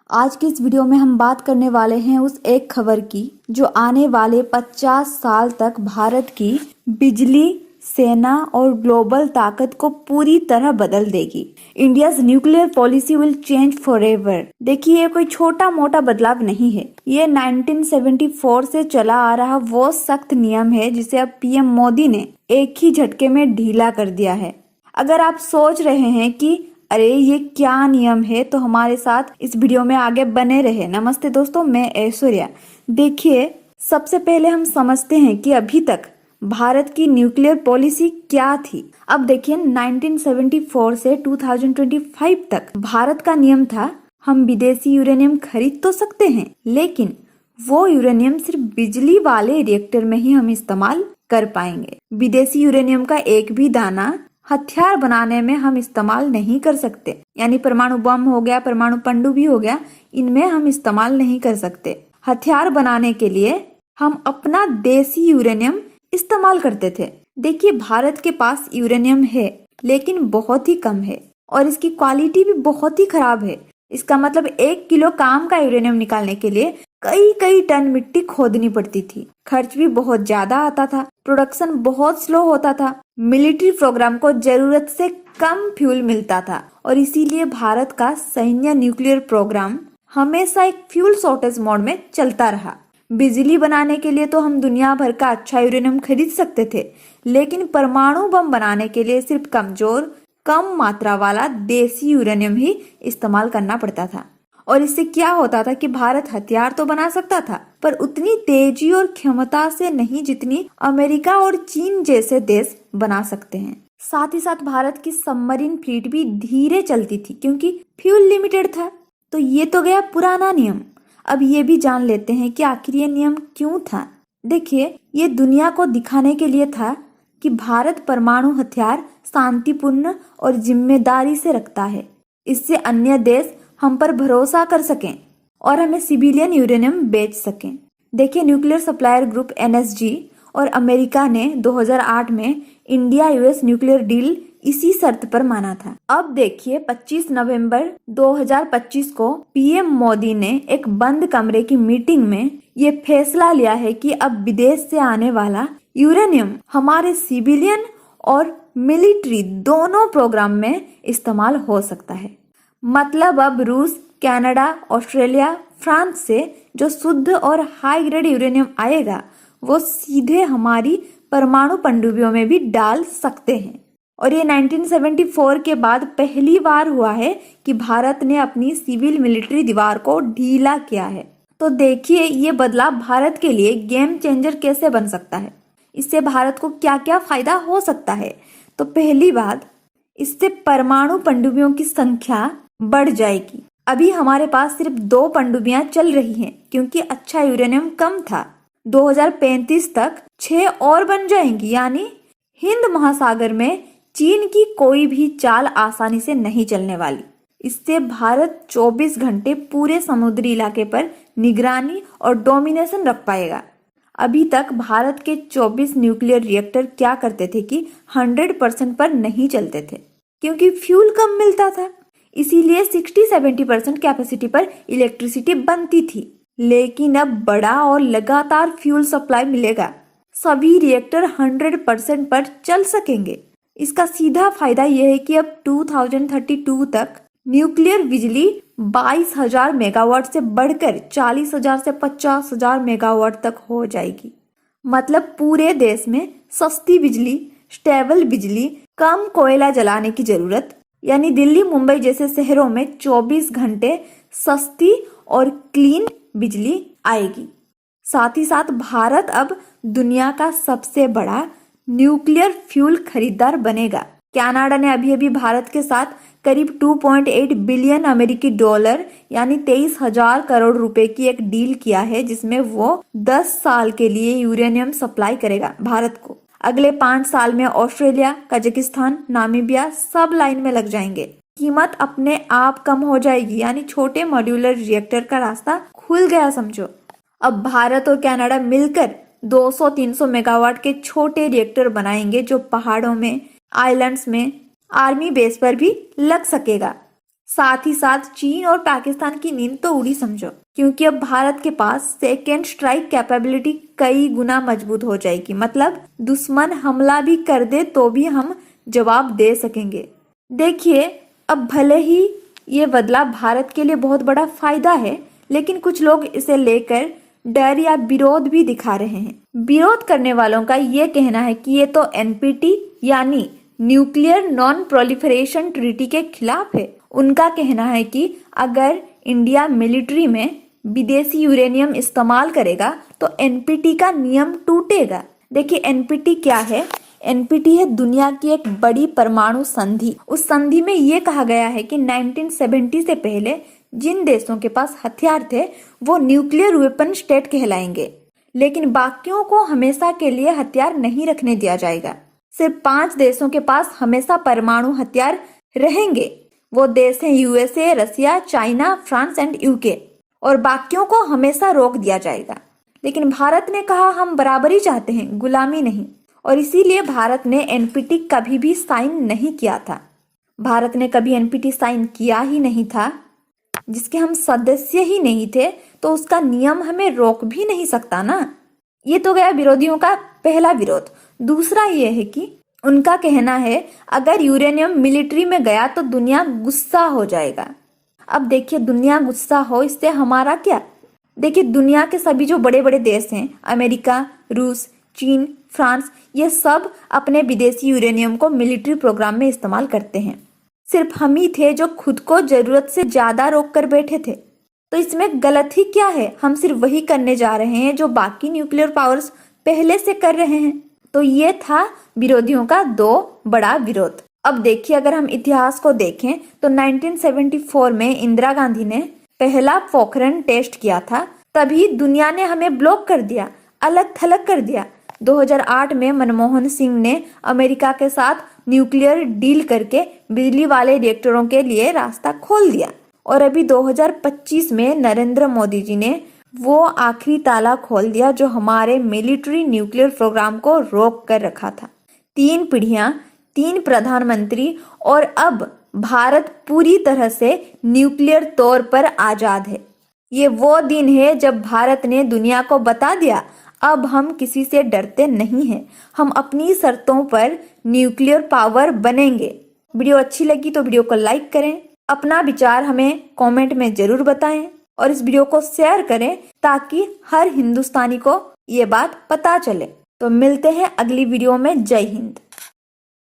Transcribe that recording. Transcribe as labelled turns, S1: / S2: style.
S1: आज की इस वीडियो में हम बात करने वाले हैं उस एक खबर की जो आने वाले 50 साल तक भारत की बिजली, सेना और ग्लोबल ताकत को पूरी तरह बदल देगी। India's nuclear policy will change forever. देखिए, ये कोई छोटा मोटा बदलाव नहीं है। ये 1974 से चला आ रहा वो सख्त नियम है जिसे अब पीएम मोदी ने एक ही झटके में ढीला कर दिया है। अगर आप सोच रहे हैं कि अरे ये क्या नियम है, तो हमारे साथ इस वीडियो में आगे बने रहे। नमस्ते दोस्तों, मैं ऐश्वर्या। देखिए, सबसे पहले हम समझते हैं कि अभी तक भारत की न्यूक्लियर पॉलिसी क्या थी। अब देखिए, 1974 से 2025 तक भारत का नियम था, हम विदेशी यूरेनियम खरीद तो सकते हैं, लेकिन वो यूरेनियम सिर्फ बिजली वाले रिएक्टर में ही हम इस्तेमाल कर पाएंगे। विदेशी यूरेनियम का एक भी दाना हथियार बनाने में हम इस्तेमाल नहीं कर सकते। यानी परमाणु बम हो गया, परमाणु पनडुब्बी हो गया, इनमें हम इस्तेमाल नहीं कर सकते। हथियार बनाने के लिए हम अपना देसी यूरेनियम इस्तेमाल करते थे। देखिए, भारत के पास यूरेनियम है, लेकिन बहुत ही कम है और इसकी क्वालिटी भी बहुत ही खराब है। इसका मतलब 1 किलो काम का यूरेनियम निकालने के लिए कई कई टन मिट्टी खोदनी पड़ती थी। खर्च भी बहुत ज्यादा आता था, प्रोडक्शन बहुत स्लो होता था, मिलिट्री प्रोग्राम को जरूरत से कम फ्यूल मिलता था और इसीलिए भारत का सैन्य न्यूक्लियर प्रोग्राम हमेशा एक फ्यूल शॉर्टेज मोड में चलता रहा। बिजली बनाने के लिए तो हम दुनिया भर का अच्छा यूरेनियम खरीद सकते थे, लेकिन परमाणु बम बनाने के लिए सिर्फ कमजोर, कम मात्रा वाला देसी यूरेनियम ही इस्तेमाल करना पड़ता था। और इससे क्या होता था कि भारत हथियार तो बना सकता था, पर उतनी तेजी और क्षमता से नहीं जितनी अमेरिका और चीन जैसे देश बना सकते हैं। साथ ही साथ भारत की सबमरीन फ्लीट भी धीरे चलती थी क्योंकि फ्यूल लिमिटेड था। तो ये तो गया पुराना नियम। अब ये भी जान लेते हैं कि आखिर ये नियम क्यों था। देखिए, ये दुनिया को दिखाने के लिए था कि भारत परमाणु हथियार शांतिपूर्ण और जिम्मेदारी से रखता है। इससे अन्य देश हम पर भरोसा कर सकें और हमें सिविलियन यूरेनियम बेच सकें। देखिए, न्यूक्लियर सप्लायर ग्रुप एनएसजी और अमेरिका ने 2008 में इंडिया यूएस न्यूक्लियर डील इसी शर्त पर माना था। अब देखिए, 25 नवंबर 2025 को पीएम मोदी ने एक बंद कमरे की मीटिंग में ये फैसला लिया है कि अब विदेश से आने वाला यूरेनियम हमारे सिविलियन और मिलिट्री दोनों प्रोग्राम में इस्तेमाल हो सकता है। मतलब अब रूस, कनाडा, ऑस्ट्रेलिया, फ्रांस से जो शुद्ध और हाई ग्रेड यूरेनियम आएगा वो सीधे हमारी परमाणु पनडुब्बियों में भी डाल सकते हैं। और ये 1974 के बाद पहली बार हुआ है कि भारत ने अपनी सिविल मिलिट्री दीवार को ढीला किया है। तो देखिए, ये बदलाव भारत के लिए गेम चेंजर कैसे बन सकता है। इससे भारत को क्या क्या फायदा हो सकता है। तो पहली बात, इससे परमाणु पनडुब्बियों की संख्या बढ़ जाएगी। अभी हमारे पास सिर्फ 2 पनडुब्बियां चल रही हैं क्योंकि अच्छा यूरेनियम कम था। 2035 तक 6 और बन जाएंगी। यानी हिंद महासागर में चीन की कोई भी चाल आसानी से नहीं चलने वाली। इससे भारत 24 घंटे पूरे समुद्री इलाके पर निगरानी और डोमिनेशन रख पाएगा। अभी तक भारत के 24 न्यूक्लियर रिएक्टर क्या करते थे कि 100% पर नहीं चलते थे क्योंकि फ्यूल कम मिलता था। इसीलिए 60-70% कैपेसिटी पर इलेक्ट्रिसिटी बनती थी। लेकिन अब बड़ा और लगातार फ्यूल सप्लाई मिलेगा, सभी रिएक्टर 100% पर चल सकेंगे। इसका सीधा फायदा यह है कि अब 2032 तक न्यूक्लियर बिजली 22,000 मेगावाट से बढ़कर 40,000 से 50,000 मेगावाट तक हो जाएगी। मतलब पूरे देश में सस्ती बिजली, स्टेबल बिजली, कम कोयला जलाने की जरूरत। यानी दिल्ली, मुंबई जैसे शहरों में 24 घंटे सस्ती और क्लीन बिजली आएगी। साथ ही साथ भारत अब दुनिया का सबसे बड़ा न्यूक्लियर फ्यूल खरीदार बनेगा। कनाडा ने अभी अभी भारत के साथ करीब 2.8 बिलियन अमेरिकी डॉलर यानी 23,000 करोड़ रुपए की एक डील किया है, जिसमें वो 10 साल के लिए यूरेनियम सप्लाई करेगा भारत को। अगले 5 साल में ऑस्ट्रेलिया, कजाकिस्तान, नामीबिया सब लाइन में लग जाएंगे। कीमत अपने आप कम हो जाएगी। यानी छोटे मॉड्यूलर रिएक्टर का रास्ता खुल गया समझो। अब भारत और कनाडा मिलकर 200-300 मेगावाट के छोटे रिएक्टर बनाएंगे जो पहाड़ों में, आइलैंड्स में, आर्मी बेस पर भी लग सकेगा। साथ ही साथ चीन और पाकिस्तान की नींद तो उड़ी समझो, क्योंकि अब भारत के पास सेकेंड स्ट्राइक कैपेबिलिटी कई गुना मजबूत हो जाएगी। मतलब दुश्मन हमला भी कर दे तो भी हम जवाब दे सकेंगे। देखिए, अब भले ही ये बदलाव भारत के लिए बहुत बड़ा फायदा है, लेकिन कुछ लोग इसे लेकर डर या विरोध भी दिखा रहे हैं। विरोध करने वालों का ये कहना है कि ये तो एनपीटी यानी न्यूक्लियर नॉन प्रोलिफरेशन ट्रीटी के खिलाफ है। उनका कहना है कि अगर इंडिया मिलिट्री में विदेशी यूरेनियम इस्तेमाल करेगा तो एनपीटी का नियम टूटेगा। देखिए, एनपीटी क्या है? एनपीटी है दुनिया की एक बड़ी परमाणु संधि। उस संधि में ये कहा गया है कि 1970 से पहले जिन देशों के पास हथियार थे वो न्यूक्लियर वेपन स्टेट कहलाएंगे, लेकिन बाकियों को हमेशा के लिए हथियार नहीं रखने दिया जाएगा। सिर्फ 5 देशों के पास हमेशा परमाणु हथियार रहेंगे। वो देश हैं USA, Russia, China, France and UK, और बाकियों को हमेशा रोक दिया जाएगा। लेकिन भारत ने कहा हम बराबरी चाहते हैं, गुलामी नहीं, और इसीलिए भारत ने एनपीटी कभी भी साइन नहीं किया था। भारत ने कभी एनपीटी साइन किया ही नहीं था, जिसके हम सदस्य ही नहीं थे, तो उसका नियम हमें रोक भी नहीं सकता ना। ये तो गया विरोधियों का पहला विरोध। दूसरा ये है कि उनका कहना है अगर यूरेनियम मिलिट्री में गया तो दुनिया गुस्सा हो जाएगा। अब देखिए, दुनिया गुस्सा हो इससे हमारा क्या? देखिए, दुनिया के सभी जो बड़े बड़े देश हैं, अमेरिका, रूस, चीन, फ्रांस, ये सब अपने विदेशी यूरेनियम को मिलिट्री प्रोग्राम में इस्तेमाल करते हैं। सिर्फ हम ही थे जो खुद को जरूरत से ज्यादा रोक कर बैठे थे। तो इसमें गलत ही क्या है? हम सिर्फ वही करने जा रहे हैं जो बाकी न्यूक्लियर पावर्स पहले से कर रहे हैं। तो ये था विरोधियों का 2 बड़ा विरोध। अब देखिए, अगर हम इतिहास को देखें तो 1974 में इंदिरा गांधी ने पहला पोखरण टेस्ट किया था। तभी दुनिया ने हमें ब्लॉक कर दिया, अलग थलग कर दिया। 2008 में मनमोहन सिंह ने अमेरिका के साथ न्यूक्लियर डील करके बिजली वाले रिएक्टरों के लिए रास्ता खोल दिया। और अभी 2025 में नरेंद्र मोदी जी ने वो आखिरी ताला खोल दिया जो हमारे मिलिट्री न्यूक्लियर प्रोग्राम को रोक कर रखा था। 3 पीढ़ियां, 3 प्रधानमंत्री, और अब भारत पूरी तरह से न्यूक्लियर तौर पर आजाद है। ये वो दिन है जब भारत ने दुनिया को बता दिया अब हम किसी से डरते नहीं हैं, हम अपनी शर्तों पर न्यूक्लियर पावर बनेंगे। वीडियो अच्छी लगी तो वीडियो को लाइक करें, अपना विचार हमें कमेंट में जरूर बताएं, और इस वीडियो को शेयर करें ताकि हर हिंदुस्तानी को ये बात पता चले। तो मिलते हैं अगली वीडियो में। जय हिंद।